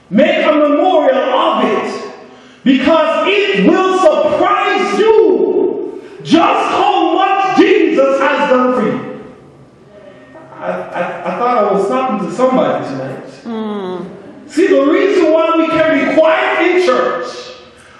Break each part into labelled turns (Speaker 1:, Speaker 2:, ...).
Speaker 1: Make a memorial of it, because it will surprise you just how much Jesus has done for you. I thought I was talking to somebody tonight. See, the reason why we can be quiet in church,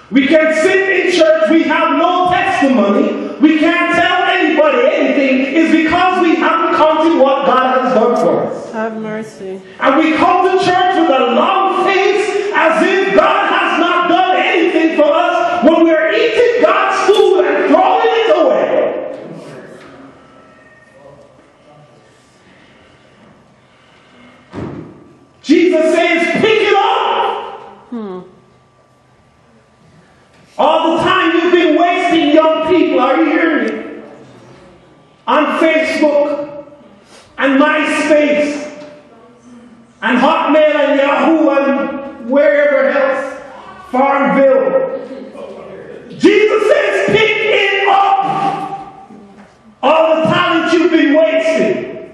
Speaker 1: we can sit in church, we have no testimony, we can't tell anybody anything, is because we haven't counted what God has done for us.
Speaker 2: Have mercy.
Speaker 1: And we come to church with a long face as if God has not done anything for us when we're eating God's food and throwing it away. Jesus says, pick it up. All the time you've been wasting young people, are you hearing me? On Facebook and MySpace and Hotmail and Yahoo and wherever else, Farmville. Jesus says, pick it up. All the talent you've been wasting.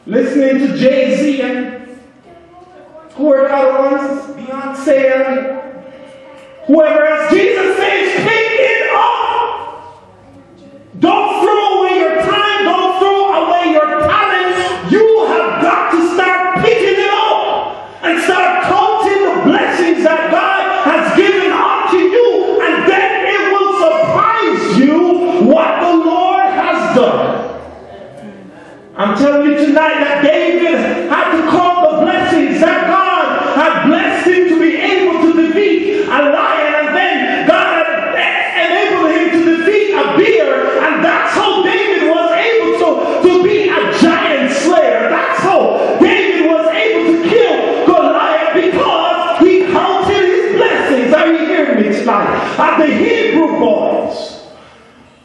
Speaker 1: Listening to Jay-Z and who are the other ones? Beyonce and whoever else. Jesus says, pick it up. Don't throw away your time. Don't throw away your talent. You have got to start picking it up and start counting the blessings that God has given unto you. And then it will surprise you what the Lord has done. I'm telling you tonight that David had to count the blessings that God had blessed him to be able to defeat a lion, and then God had enabled him to defeat a bear, and that's how David was able to be a giant slayer. That's how David was able to kill Goliath, because he counted his blessings. Are you hearing me tonight? The Hebrew boys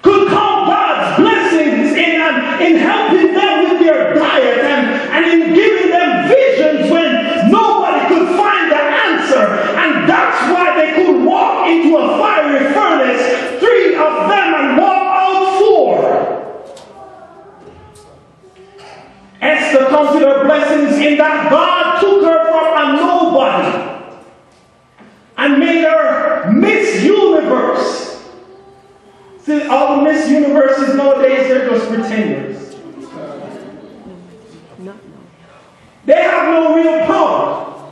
Speaker 1: could count God's blessings in helping them with their diet and in giving them visions when nobody could find the answer. And that's why they could walk into a fiery furnace, 3 of them, and walk out 4. Esther counted her blessings in that God took her from a nobody and made her Miss Universe. See, all the Miss Universes nowadays, they're just pretenders. They have no real power.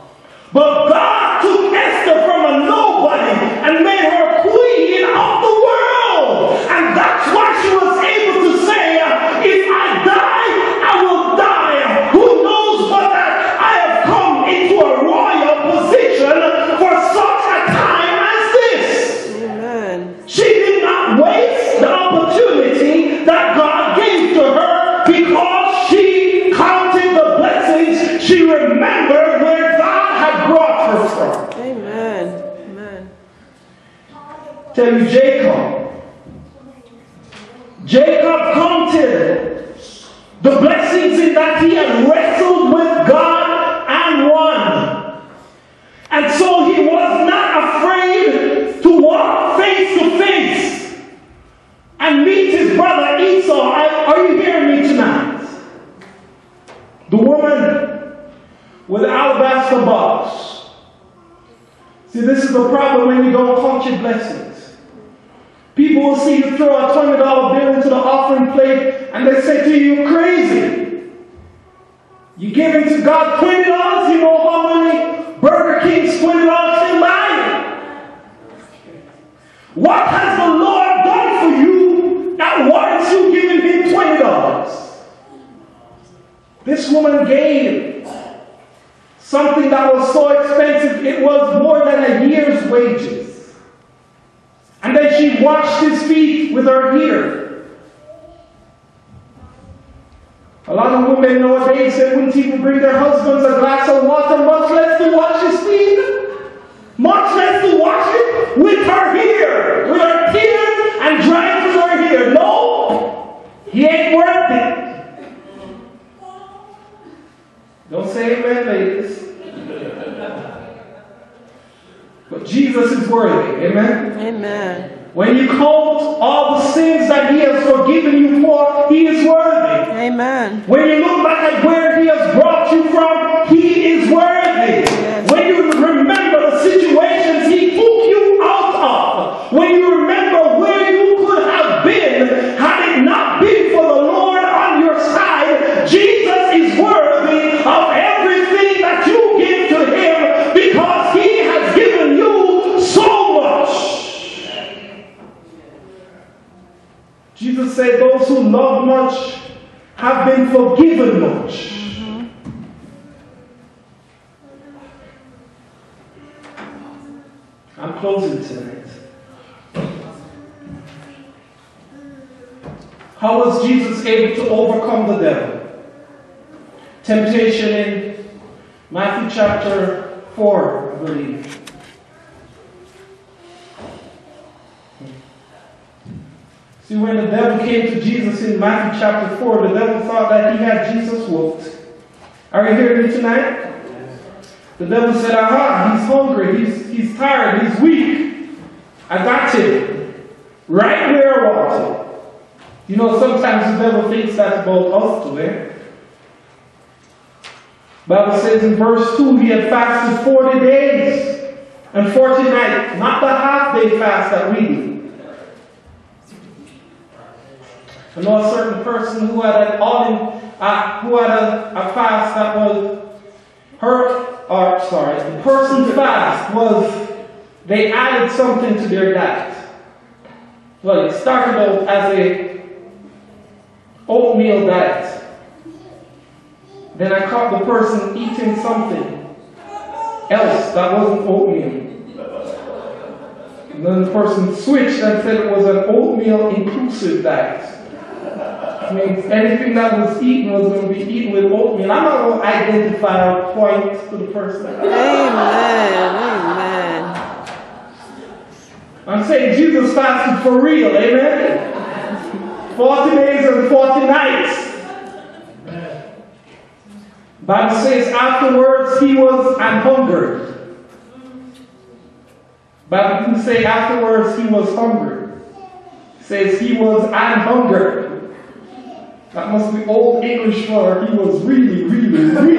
Speaker 1: But God took Esther from a nobody and made her queen of the world. And that's why she was able to say, if I die, I will die. Who knows but that I have come into a royal position for such a time as this. Amen. She did not waste the opportunity that God gave to her, because she counted the blessings. She remembered where God had brought her from. Amen. Amen. Tell you, Jacob counted the blessings in that he had wrestled with God and won. And so he was not afraid to walk face to face and meet his brother Esau. Are you hearing me tonight? The woman with the alabaster box. See, this is the problem when you don't count your blessings. People will see you throw a $20 bill into the offering plate and they say to you, you're crazy. You're giving to God $20. You know how many Burger King's $20 in line? What has the Lord done for you that warrants you giving him $20? This woman gave something that was so expensive, it was more than a year's wages. And then she washed his feet with her hair. A lot of women nowadays, they wouldn't even bring their husbands a glass of water, much less to wash his feet. Much less to wash it with her hair, with her tears and drying with her hair. No, he ain't worth it. Don't say amen, ladies. But Jesus is worthy. Amen? Amen. When you count all the sins that he has forgiven you for, he is worthy. Amen. When you look back at where he has brought you from, he is worthy. Yes. When love much have been forgiven much. I'm closing tonight. How was Jesus able to overcome the devil? Temptation in Matthew chapter 4, I believe. See, when the devil came to Jesus in Matthew chapter 4, the devil thought that he had Jesus whooped. Are you hearing me tonight? The devil said, aha, he's hungry, he's tired, he's weak. I got him. Right where I want him. You know, sometimes the devil thinks that's about us too, eh? Bible says in verse 2, he had fasted 40 days and 40 nights. Not the half-day fast that we do. I know a certain person who had a fast that was the person's fast was they added something to their diet. Well, it started out as a oatmeal diet. Then I caught the person eating something else that wasn't oatmeal. And then the person switched and said it was an oatmeal inclusive diet. I mean, anything that was eaten was going to be eaten with oatmeal. I'm not going to identify or point to the person.
Speaker 2: Amen. Amen.
Speaker 1: I'm saying Jesus fasted for real. Amen. 40 days and 40 nights. Bible says afterwards he was anhungered. Bible didn't say afterwards he was hungry. It says he was anhungered. That must be old English for he was really, really, really hungry.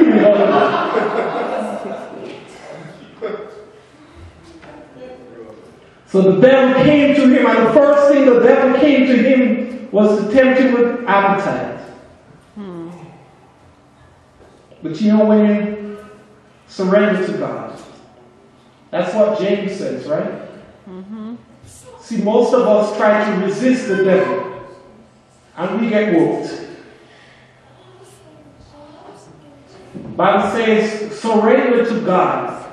Speaker 1: So the devil came to him, and the first thing the devil came to him was to tempt him with appetite. But you know, when you surrender to God, that's what James says, right? See, most of us try to resist the devil, and we get whooped. Bible says, surrender to God,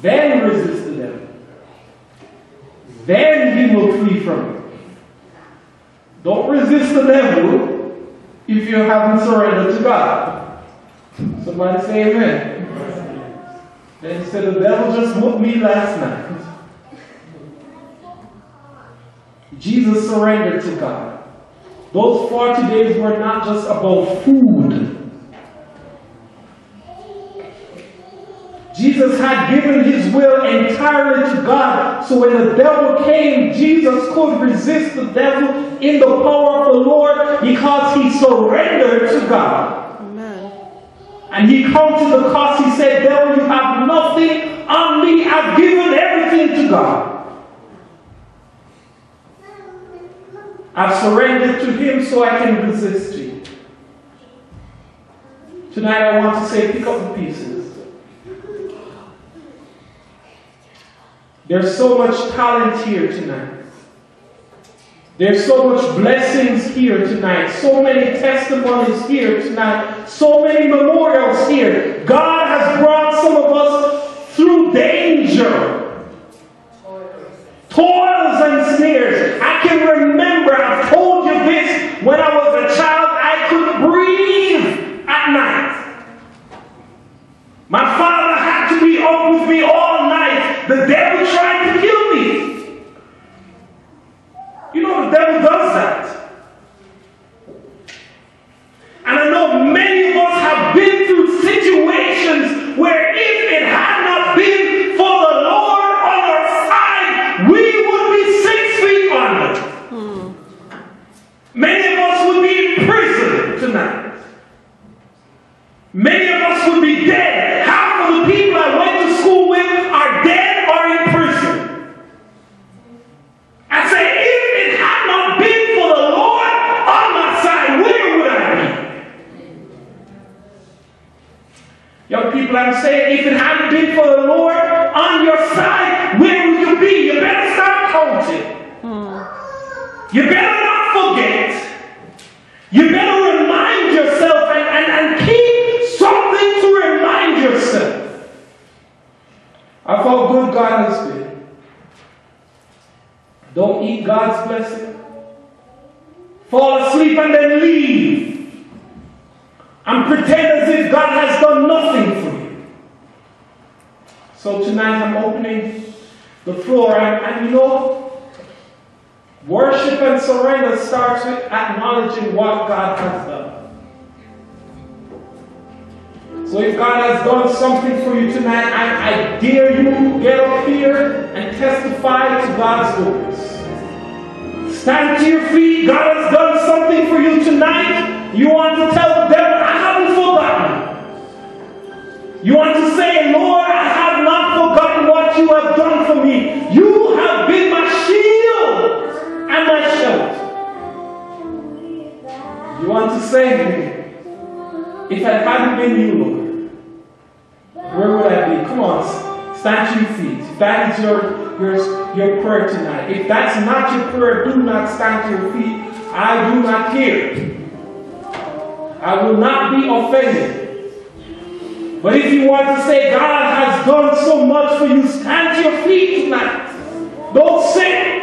Speaker 1: then resist the devil. Then he will flee from you. Don't resist the devil if you haven't surrendered to God. Somebody say amen. Then he said, the devil just whooped me last night. Jesus surrendered to God. Those 40 days were not just about food. Jesus had given his will entirely to God. So when the devil came, Jesus could resist the devil in the power of the Lord because he surrendered to God.
Speaker 2: Amen.
Speaker 1: And he counted the cost. He said, devil, you have nothing on me. I've given everything to God. I've surrendered to him so I can resist you. Tonight I want to say, pick up the pieces. There's so much talent here tonight. There's so much blessings here tonight. So many testimonies here tonight. So many memorials here. God has brought some of us through danger. Toils and snares. I can remember, I've told you this, when I was a child, I couldn't breathe at night. My father had to be up with me all night. The devil tried to kill me. You know the devil does that. And I know many of us have been through situations where if it had not been for the Lord on our side, we would be 6 feet under. Many of us would be in prison tonight. Many of us would be dead. Half of the people I went to school with are dead or in prison. I say, if it had not been for the Lord on my side, where would I be? Young people, I'm saying, if it hadn't been for the Lord on your side, where would you be? You better start counting. You better not forget. Don't eat God's blessing. Fall asleep and then leave. And pretend as if God has done nothing for you. So tonight I'm opening the floor and you know, worship and surrender starts with acknowledging what God has done. So if God has done something for you tonight, I dare you get up here and testify to God's goodness. Stand to your feet. God has done something for you tonight. You want to tell the devil, I haven't forgotten. You want to say, Lord, I have not forgotten what you have done for me. You have been my shield and my shelter. You want to say, if I hadn't been you, Lord, where would I be? Come on, stand to your feet. If that is your prayer tonight. If that's not your prayer, do not stand to your feet. I do not care. I will not be offended. But if you want to say, God has done so much for you, stand to your feet tonight. Don't sit.